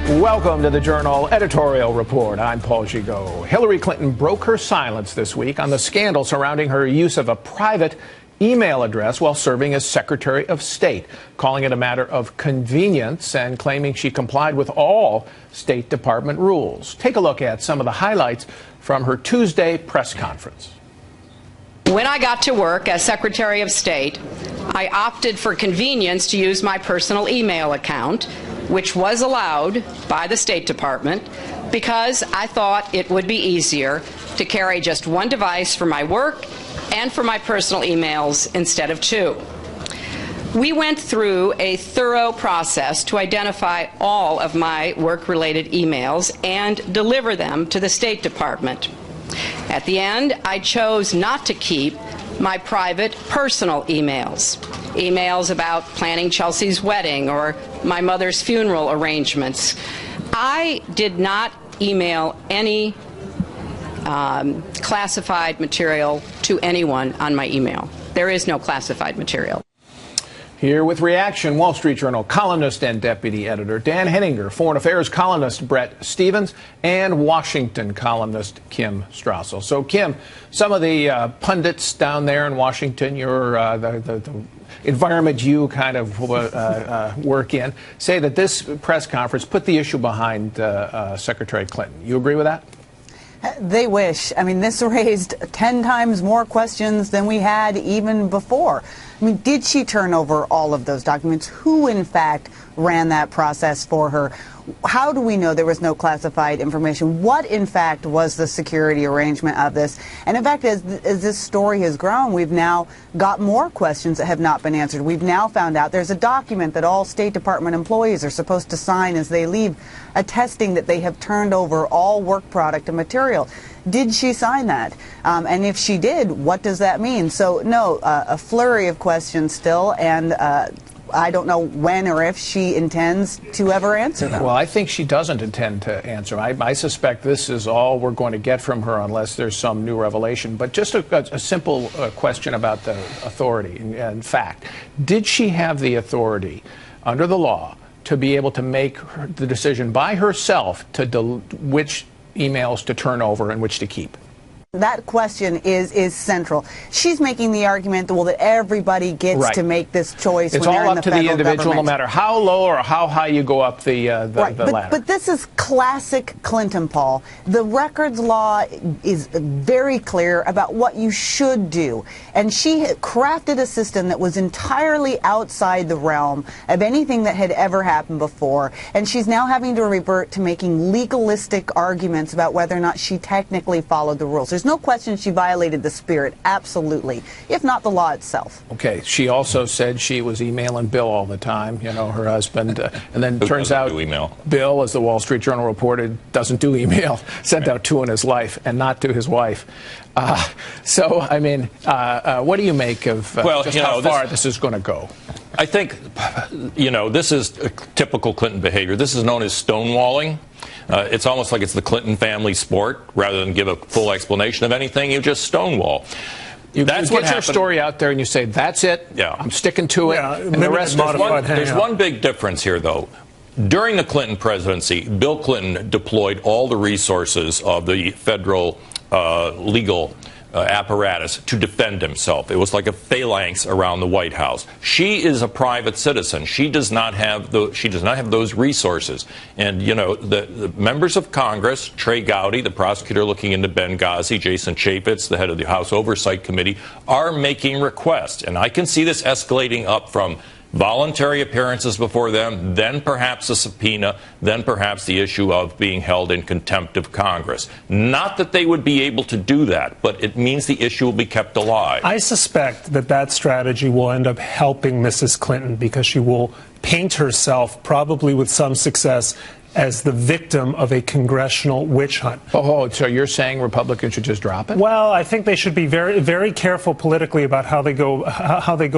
Welcome to the Journal Editorial Report. I'm Paul Gigot. Hillary Clinton broke her silence this week on the scandal surrounding her use of a private email address while serving as Secretary of State, calling it a matter of convenience and claiming she complied with all State Department rules. Take a look at some of the highlights from her Tuesday press conference. When I got to work as Secretary of State, I opted for convenience to use my personal email account, which was allowed by the State Department, because I thought it would be easier to carry just one device for my work and for my personal emails instead of two. We went through a thorough process to identify all of my work-related emails and deliver them to the State Department. At the end, I chose not to keep my private personal emails about planning Chelsea's wedding or my mother's funeral arrangements. I did not email any classified material to anyone on my email. There is no classified material. Here with reaction, Wall Street Journal columnist and deputy editor Dan Henninger, Foreign Affairs columnist Bret Stephens, and Washington columnist Kim Strassel. So, Kim, some of the pundits down there in Washington, the environment you kind of work in, say that this press conference put the issue behind Secretary Clinton. You agree with that? They wish. I mean, this raised 10 times more questions than we had even before. I mean, did she turn over all of those documents? Who, in fact, ran that process for her? How do we know there was no classified information? What, in fact, was the security arrangement of this? And, in fact, as this story has grown, we've now got more questions that have not been answered. We've now found out there's a document that all State Department employees are supposed to sign as they leave, attesting that they have turned over all work product and material. Did she sign that? And if she did, what does that mean? So, no, a flurry of questions still, and I don't know when or if she intends to ever answer them. Well, I think she doesn't intend to answer. I suspect this is all we're going to get from her unless there's some new revelation. But just a simple question about the authority and fact. Did she have the authority under the law to be able to make the decision by herself to which emails to turn over and which to keep? That question is central. She's making the argument that, well, that everybody gets to make this choice. It's when all they're in up the to the federal individual, government. no matter how low or how high you go up the ladder. But this is classic Clinton, Paul. The records law is very clear about what you should do. And she crafted a system that was entirely outside the realm of anything that had ever happened before. And she's now having to revert to making legalistic arguments about whether or not she technically followed the rules. There's no question she violated the spirit, absolutely, if not the law itself. Okay. She also said she was emailing Bill all the time, you know, her husband. And then it turns out Bill, as the Wall Street Journal reported, doesn't do email, sent out 2 in his life and not to his wife. So, I mean, what do you make of just how far this is going to go? I think, this is typical Clinton behavior. This is known as stonewalling. It's almost like it's the Clinton family sport. Rather than give a full explanation of anything, you just stonewall. That's what your story out there and you say, that's it, I'm sticking to it, and the rest is there's one big difference here, though. During the Clinton presidency, Bill Clinton deployed all the resources of the federal legal apparatus to defend himself. It was like a phalanx around the White House. She is a private citizen. She does not have those resources. And the members of Congress, Trey Gowdy, the prosecutor looking into Benghazi, Jason Chaffetz, the head of the House Oversight Committee, are making requests. And I can see this escalating up from voluntary appearances before them, then perhaps a subpoena, then perhaps the issue of being held in contempt of Congress. Not that they would be able to do that, but it means the issue will be kept alive. I suspect that strategy will end up helping Mrs. Clinton because she will paint herself, probably with some success, as the victim of a congressional witch hunt. Oh, so you're saying Republicans should just drop it? Well, I think they should be very, very careful politically about how they go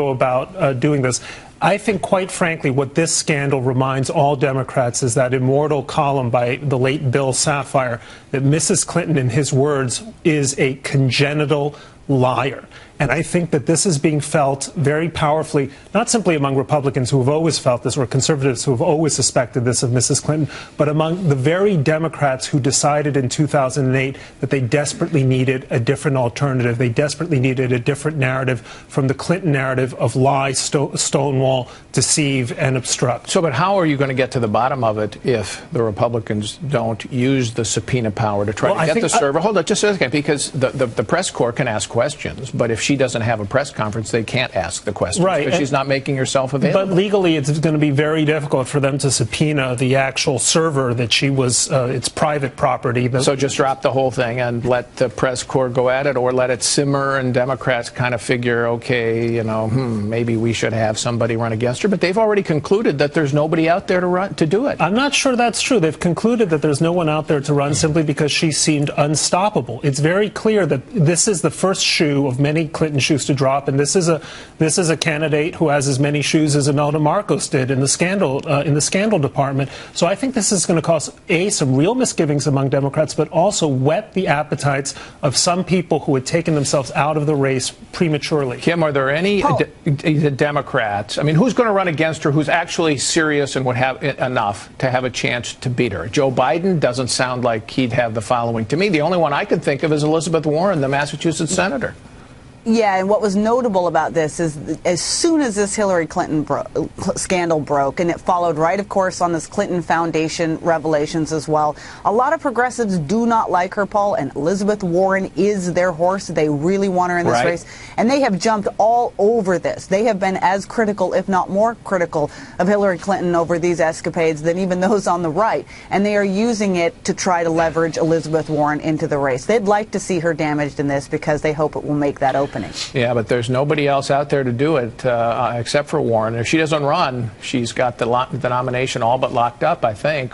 about doing this. I think, quite frankly, what this scandal reminds all Democrats is that immortal column by the late Bill Safire that Mrs. Clinton, in his words, is a congenital liar. And I think that this is being felt very powerfully, not simply among Republicans who have always felt this, or conservatives who have always suspected this of Mrs. Clinton, but among the very Democrats who decided in 2008 that they desperately needed a different alternative. They desperately needed a different narrative from the Clinton narrative of lie, stonewall, deceive, and obstruct. So, but how are you going to get to the bottom of it if the Republicans don't use the subpoena power to try to get the server? Hold on just a second, because the press corps can ask questions, but if she doesn't have a press conference, they can't ask the questions because she's not making herself available. But legally, it's going to be very difficult for them to subpoena the actual server that she was, it's private property. So just drop the whole thing and let the press corps go at it, or let it simmer and Democrats kind of figure, okay, you know, maybe we should have somebody run against her. But they've already concluded that there's nobody out there to do it. I'm not sure that's true. They've concluded that there's no one out there to run simply because she seemed unstoppable. It's very clear that this is the first shoe of many Clinton shoes to drop, and this is a candidate who has as many shoes as Imelda Marcos did in the scandal department. So I think this is going to cause some real misgivings among Democrats, but also whet the appetites of some people who had taken themselves out of the race prematurely. Kim, are there any Democrats? I mean, who's going to run against her who's actually serious and would have enough to have a chance to beat her? Joe Biden doesn't sound like he'd have the following. To me, the only one I can think of is Elizabeth Warren, the Massachusetts senator. Yeah, and what was notable about this is as soon as this Hillary Clinton scandal broke, and it followed right, of course, on this Clinton Foundation revelations as well, a lot of progressives do not like her, Paul, and Elizabeth Warren is their horse. They really want her in this race, and they have jumped all over this. They have been as critical, if not more critical, of Hillary Clinton over these escapades than even those on the right, and they are using it to try to leverage Elizabeth Warren into the race. They'd like to see her damaged in this because they hope it will make that open. Yeah, but there's nobody else out there to do it except for Warren. If she doesn't run, she's got the nomination all but locked up, I think.